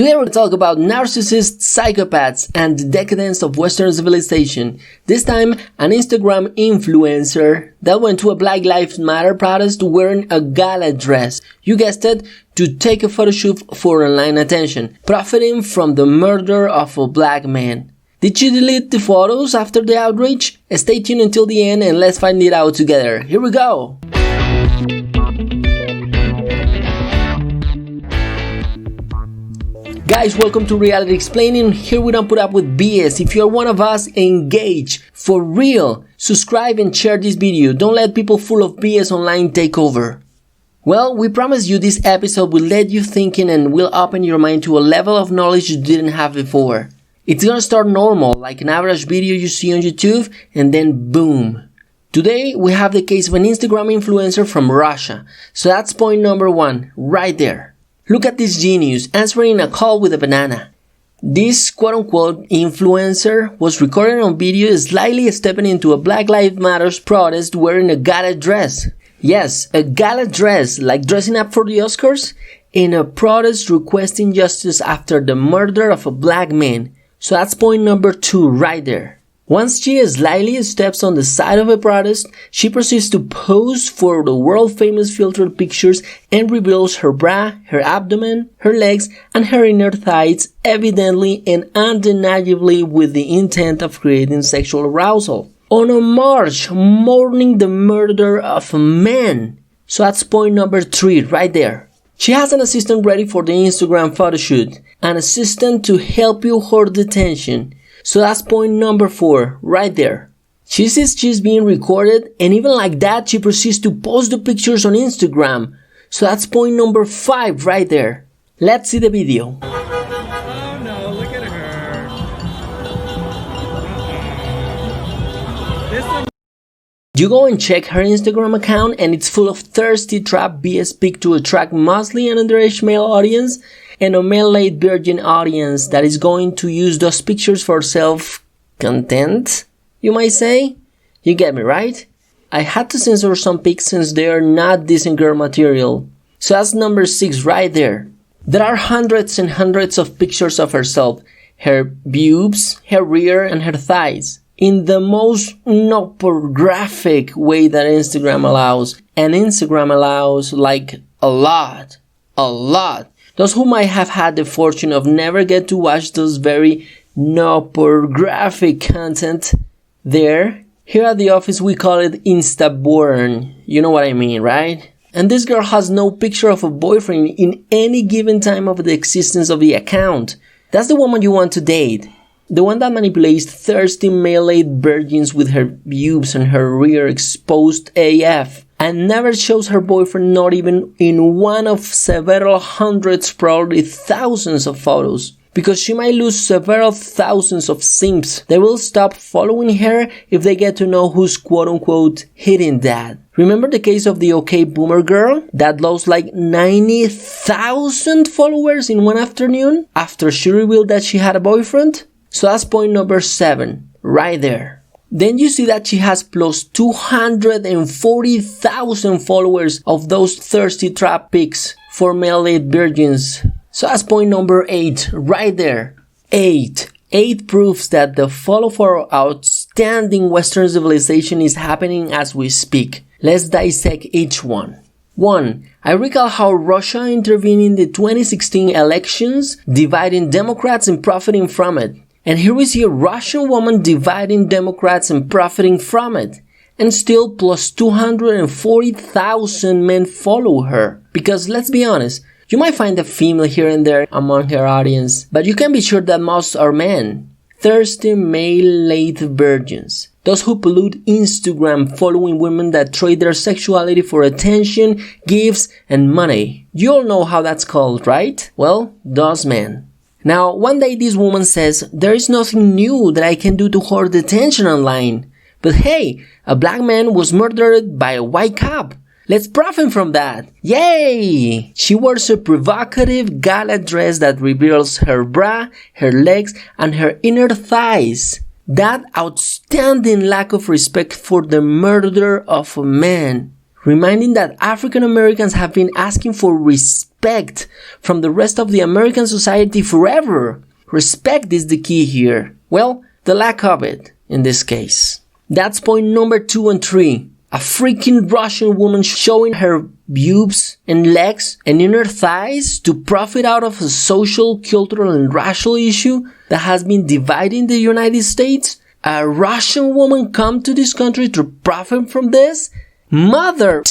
Today we'll talk about narcissists, psychopaths, and the decadence of Western civilization. This time, an Instagram influencer that went to a Black Lives Matter protest wearing a gala dress. You guessed it, to take a photo shoot for online attention, profiting from the murder of a black man. Did she delete the photos after the outrage? Stay tuned until the end and let's find it out together. Here we go! Guys, welcome to Reality Explaining. Here we don't put up with BS. If you're one of us, engage. For real. Subscribe and share this video. Don't let people full of BS online take over. Well, we promise you this episode will let you thinking and will open your mind to a level of knowledge you didn't have before. It's gonna start normal, like an average video you see on YouTube, and then boom. Today, we have the case of an Instagram influencer from Russia. So that's point number 1, right there. Look at this genius answering a call with a banana. This quote-unquote influencer was recorded on video slightly stepping into a Black Lives Matter protest wearing a gala dress. Yes, a gala dress, like dressing up for the Oscars, in a protest requesting justice after the murder of a black man. So that's point number 2 right there. Once she slightly steps on the side of a protest, she proceeds to pose for the world-famous filtered pictures and reveals her bra, her abdomen, her legs, and her inner thighs evidently and undeniably with the intent of creating sexual arousal. On a march mourning the murder of a man. So that's point number 3 right there. She has an assistant ready for the Instagram photoshoot. An assistant to help you hold the tension. So that's point number 4, right there. She says she's being recorded, and even like that, she proceeds to post the pictures on Instagram. So that's point number 5, right there. Let's see the video. Oh no, look at her. This one. You go and check her Instagram account, and it's full of thirsty trap BS pic to attract mostly an underage male audience and a male-late virgin audience that is going to use those pictures for self-content, you might say? You get me, right? I had to censor some pics since they are not decent girl material. So that's number 6 right there. There are hundreds and hundreds of pictures of herself, her boobs, her rear, and her thighs, in the most not pornographic way that Instagram allows. And Instagram allows like a lot. Those who might have had the fortune of never get to watch those very not pornographic content there. Here at the office we call it Instaborn. You know what I mean, right? And this girl has no picture of a boyfriend in any given time of the existence of the account. That's the woman you want to date. The one that manipulates thirsty male-late virgins with her boobs and her rear exposed AF. And never shows her boyfriend, not even in one of several hundreds, probably thousands of photos. Because she might lose several thousands of simps that will stop following her if they get to know who's quote-unquote hitting that. Remember the case of the OK Boomer girl that lost like 90,000 followers in one afternoon after she revealed that she had a boyfriend? So that's point number 7, right there. Then you see that she has plus 240,000 followers of those thirsty trap pics for male-late virgins. So that's point number 8, right there. 8 proofs that the fall of our outstanding Western civilization is happening as we speak. Let's dissect each one. 1. I recall how Russia intervened in the 2016 elections, dividing Democrats and profiting from it. And here we see a Russian woman dividing Democrats and profiting from it. And still plus 240,000 men follow her. Because let's be honest, you might find a female here and there among her audience, but you can be sure that most are men. Thirsty male-late virgins. Those who pollute Instagram following women that trade their sexuality for attention, gifts, and money. You all know how that's called, right? Well, those men. Now, one day this woman says, there is nothing new that I can do to hold attention online. But hey, a black man was murdered by a white cop. Let's profit from that. Yay! She wears a provocative gala dress that reveals her bra, her legs, and her inner thighs. That outstanding lack of respect for the murder of a man. Reminding that African Americans have been asking for respect respect from the rest of the American society forever. Respect is the key here. Well, the lack of it in this case. That's point number 2 and 3. A freaking Russian woman showing her boobs and legs and inner thighs to profit out of a social, cultural, and racial issue that has been dividing the United States? A Russian woman come to this country to profit from this? Mother!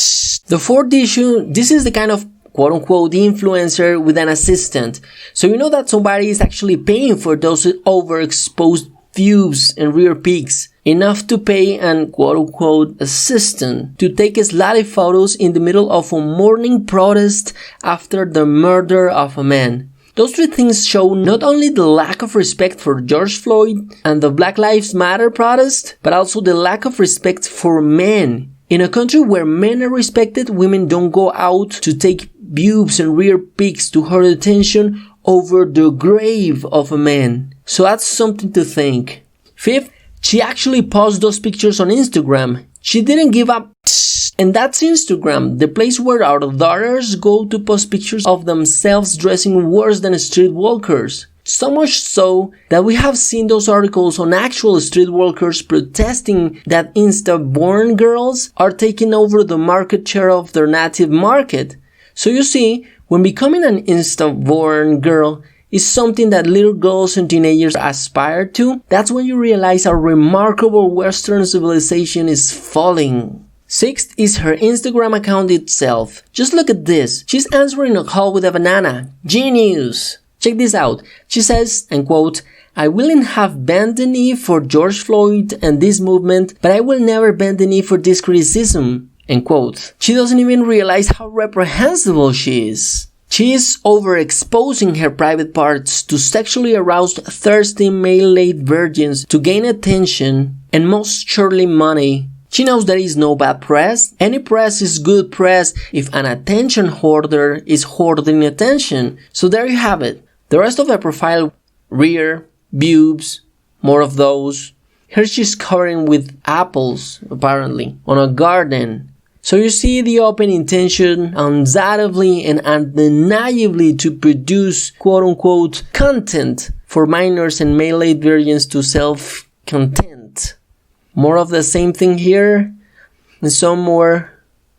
The fourth issue, this is the kind of quote-unquote influencer with an assistant. So you know that somebody is actually paying for those overexposed views and rear peaks. Enough to pay an quote-unquote assistant to take slutty photos in the middle of a morning protest after the murder of a man. Those 3 things show not only the lack of respect for George Floyd and the Black Lives Matter protest, but also the lack of respect for men. In a country where men are respected, women don't go out to take boobs and rear peaks to hold attention over the grave of a man. So that's something to think. Fifth, she actually posted those pictures on Instagram. She didn't give up. And that's Instagram, the place where our daughters go to post pictures of themselves dressing worse than street walkers. So much so that we have seen those articles on actual street walkers protesting that Insta-born girls are taking over the market share of their native market. So you see, when becoming an Insta-born girl is something that little girls and teenagers aspire to, that's when you realize our remarkable Western civilization is falling. Sixth is her Instagram account itself. Just look at this. She's answering a call with a banana. Genius! Check this out. She says, and quote, "I wouldn't have bent the knee for George Floyd and this movement, but I will never bend the knee for this criticism." End quote. She doesn't even realize how reprehensible she is. She is overexposing her private parts to sexually aroused, thirsty male-led virgins to gain attention and most surely money. She knows there is no bad press. Any press is good press if an attention hoarder is hoarding attention. So there you have it. The rest of the profile, rear, boobs, more of those. Here she's covering with apples, apparently, on a garden. So you see the open intention, undoubtedly and undeniably, to produce quote-unquote content for minors and male-led virgins to self-content. More of the same thing here, and some more.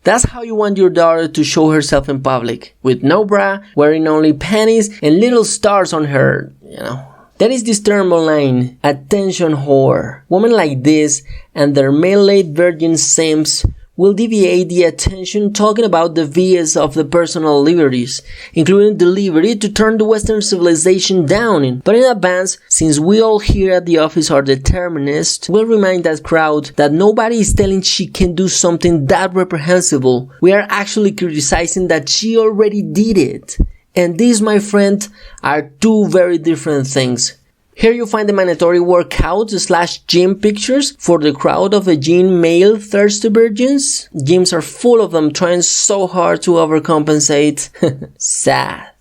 That's how you want your daughter to show herself in public, with no bra, wearing only panties, and little stars on her, That is this term online, attention whore. Women like this and their male-led virgin simps will deviate the attention talking about the BS of the personal liberties, including the liberty to turn the Western civilization down. But in advance, since we all here at the office are determinists, we'll remind that crowd that nobody is telling she can do something that reprehensible. We are actually criticizing that she already did it. And these, my friend, are 2 very different things. Here you find the mandatory workout/gym pictures for the crowd of the gym male thirsty virgins. Gyms are full of them trying so hard to overcompensate. Sad.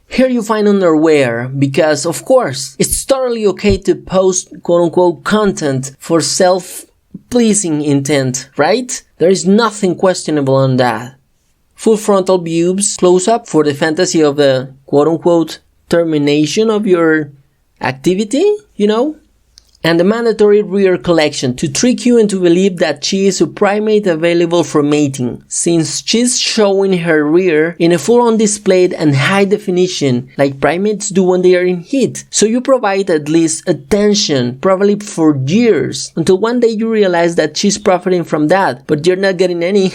Here you find underwear because, of course, it's totally okay to post quote-unquote content for self-pleasing intent, right? There is nothing questionable on that. Full frontal boobs close-up for the fantasy of the quote-unquote termination of your activity, and the mandatory rear collection to trick you into believe that she is a primate available for mating, since she's showing her rear in a full-on display and high definition like primates do when they are in heat. So you provide at least attention, probably for years, until one day you realize that she's profiting from that, but you're not getting any.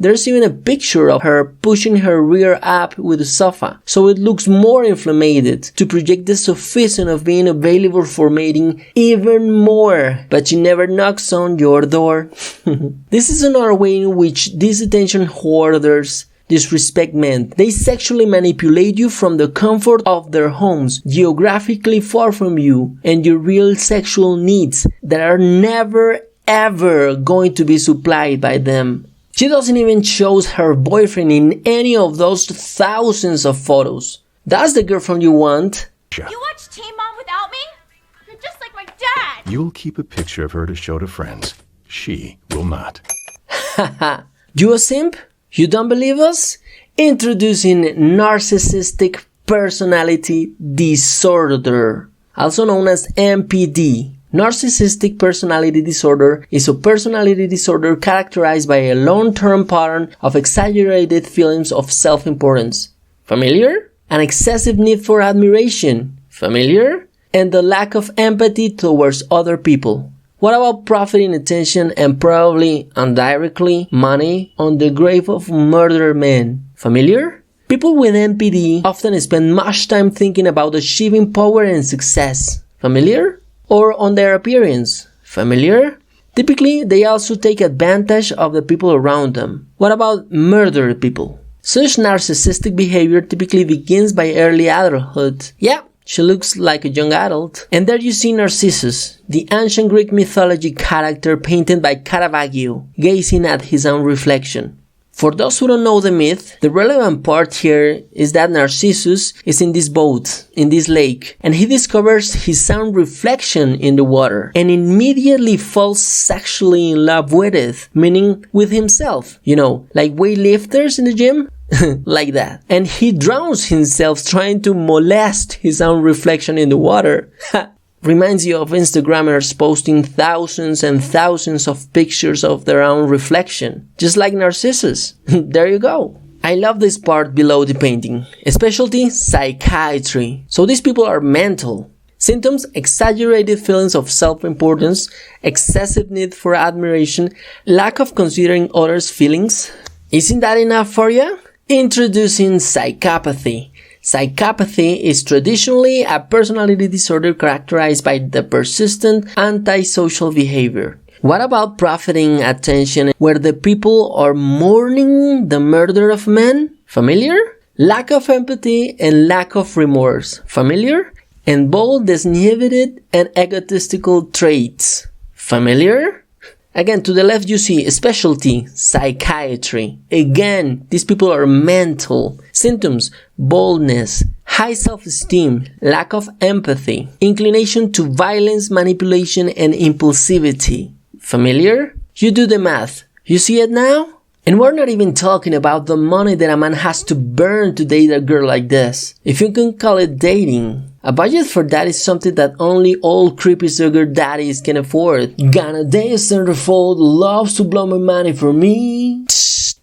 There's even a picture of her pushing her rear up with a sofa, so it looks more inflamed to project the sophism of being available for mating even more, but she never knocks on your door. This is another way in which these attention hoarders disrespect men. They sexually manipulate you from the comfort of their homes, geographically far from you, and your real sexual needs that are never ever going to be supplied by them. She doesn't even show her boyfriend in any of those thousands of photos. That's the girlfriend you want. You watch Teen Mom without me? You're just like my dad. You'll keep a picture of her to show to friends. She will not. You a simp? You don't believe us? Introducing narcissistic personality disorder, also known as NPD. Narcissistic personality disorder is a personality disorder characterized by a long-term pattern of exaggerated feelings of self-importance. Familiar? An excessive need for admiration. Familiar? And the lack of empathy towards other people. What about profiting attention and probably indirectly money on the grave of murdered men? Familiar? People with NPD often spend much time thinking about achieving power and success. Familiar? Or on their appearance. Familiar? Typically, they also take advantage of the people around them. What about murdered people? Such narcissistic behavior typically begins by early adulthood. Yeah, she looks like a young adult. And there you see Narcissus, the ancient Greek mythology character painted by Caravaggio, gazing at his own reflection. For those who don't know the myth, the relevant part here is that Narcissus is in this boat, in this lake, and he discovers his own reflection in the water, and immediately falls sexually in love with it, meaning with himself. You know, like weightlifters in the gym? Like that. And he drowns himself trying to molest his own reflection in the water. Reminds you of Instagrammers posting thousands and thousands of pictures of their own reflection. Just like Narcissus. There you go. I love this part below the painting. Specialty, psychiatry. So these people are mental. Symptoms, exaggerated feelings of self-importance, excessive need for admiration, lack of considering others' feelings. Isn't that enough for you? Introducing psychopathy. Psychopathy is traditionally a personality disorder characterized by the persistent antisocial behavior. What about profiting attention where the people are mourning the murder of men? Familiar? Lack of empathy and lack of remorse. Familiar? And bold, disinhibited, and egotistical traits. Familiar? Again, to the left you see specialty, psychiatry. Again, these people are mental. Symptoms, boldness, high self-esteem, lack of empathy, inclination to violence, manipulation, and impulsivity. Familiar? You do the math. You see it now? And we're not even talking about the money that a man has to burn to date a girl like this. If you can call it dating. A budget for that is something that only old creepy sugar daddies can afford. Gonna date a centerfold, loves to blow my money for me.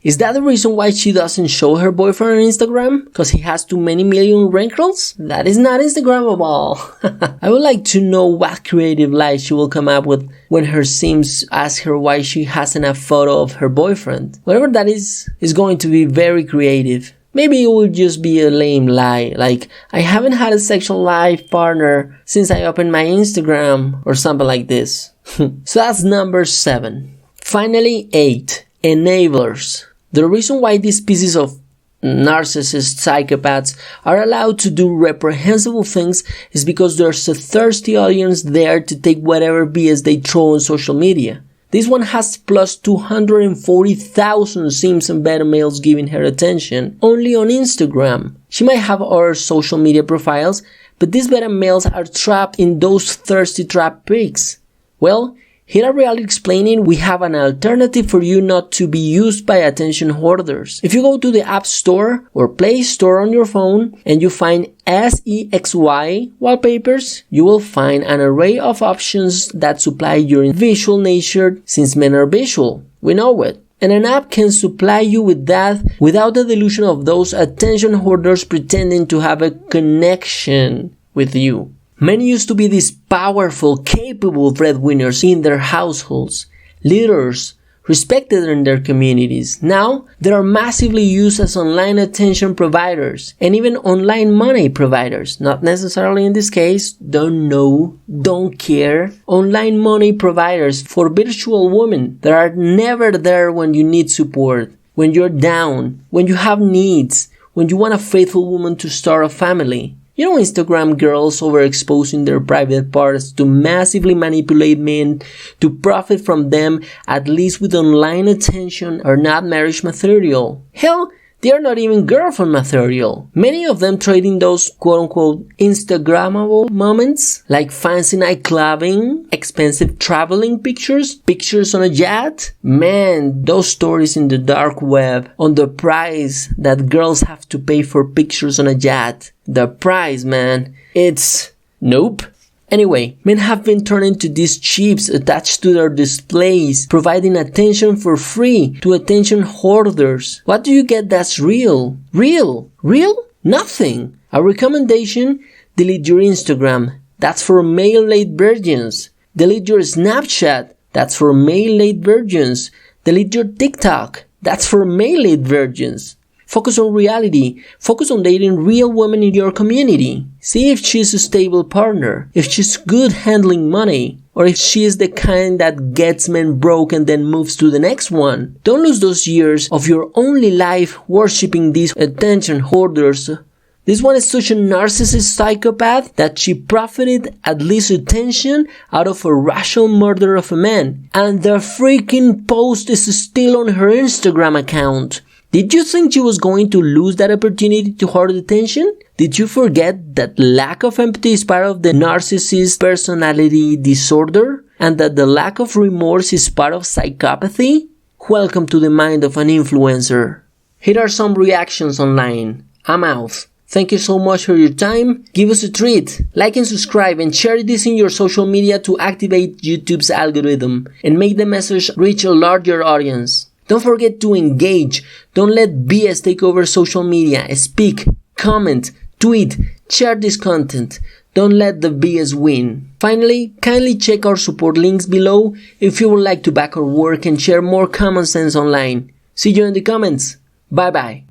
Is that the reason why she doesn't show her boyfriend on Instagram? Because he has too many million wrinkles? That is not Instagrammable. I would like to know what creative lie she will come up with when her Sims ask her why she hasn't a photo of her boyfriend. Whatever that is going to be very creative. Maybe it will just be a lame lie, like, I haven't had a sexual life partner since I opened my Instagram, or something like this. So that's number 7. Finally, 8. Enablers. The reason why these species of narcissist psychopaths are allowed to do reprehensible things is because there's a thirsty audience there to take whatever BS they throw on social media. This one has plus 240,000 Sims and beta males giving her attention only on Instagram. She might have other social media profiles, but these beta males are trapped in those thirsty trap pics. Well, here at RealityExplaining, we have an alternative for you not to be used by attention hoarders. If you go to the App Store or Play Store on your phone and you find SEXY wallpapers, you will find an array of options that supply your visual nature, since men are visual. We know it. And an app can supply you with that without the delusion of those attention hoarders pretending to have a connection with you. Men used to be these powerful, capable breadwinners in their households, leaders, respected in their communities. Now, they are massively used as online attention providers and even online money providers. Not necessarily in this case, don't know, don't care. Online money providers for virtual women that are never there when you need support, when you're down, when you have needs, when you want a faithful woman to start a family. You know, Instagram girls overexposing their private parts to massively manipulate men to profit from them, at least with online attention, are not marriage material. Hell, They are not even girlfriend material. Many of them trading those quote-unquote Instagrammable moments, like fancy night clubbing, expensive traveling pictures, pictures on a yacht. Man, those stories in the dark web on the price that girls have to pay for pictures on a yacht. The price, man. It's... nope. Anyway, men have been turning to these chips attached to their displays, providing attention for free to attention hoarders. What do you get that's real? Real? Nothing. A recommendation: delete your Instagram. That's for male late virgins. Delete your Snapchat. That's for male late virgins. Delete your TikTok. That's for male late virgins. Focus on reality. Focus on dating real women in your community. See if she's a stable partner, if she's good handling money, or if she is the kind that gets men broke and then moves to the next one. Don't lose those years of your only life worshipping these attention hoarders. This one is such a narcissist psychopath that she profited at least attention out of a rational murder of a man. And the freaking post is still on her Instagram account. Did you think she was going to lose that opportunity to hoard attention? Did you forget that lack of empathy is part of the narcissist personality disorder? And that the lack of remorse is part of psychopathy? Welcome to the mind of an influencer. Here are some reactions online. I'm out. Thank you so much for your time. Give us a treat. Like and subscribe and share this in your social media to activate YouTube's algorithm and make the message reach a larger audience. Don't forget to engage. Don't let BS take over social media. Speak, comment, tweet, share this content. Don't let the BS win. Finally, kindly check our support links below if you would like to back our work and share more common sense online. See you in the comments. Bye bye.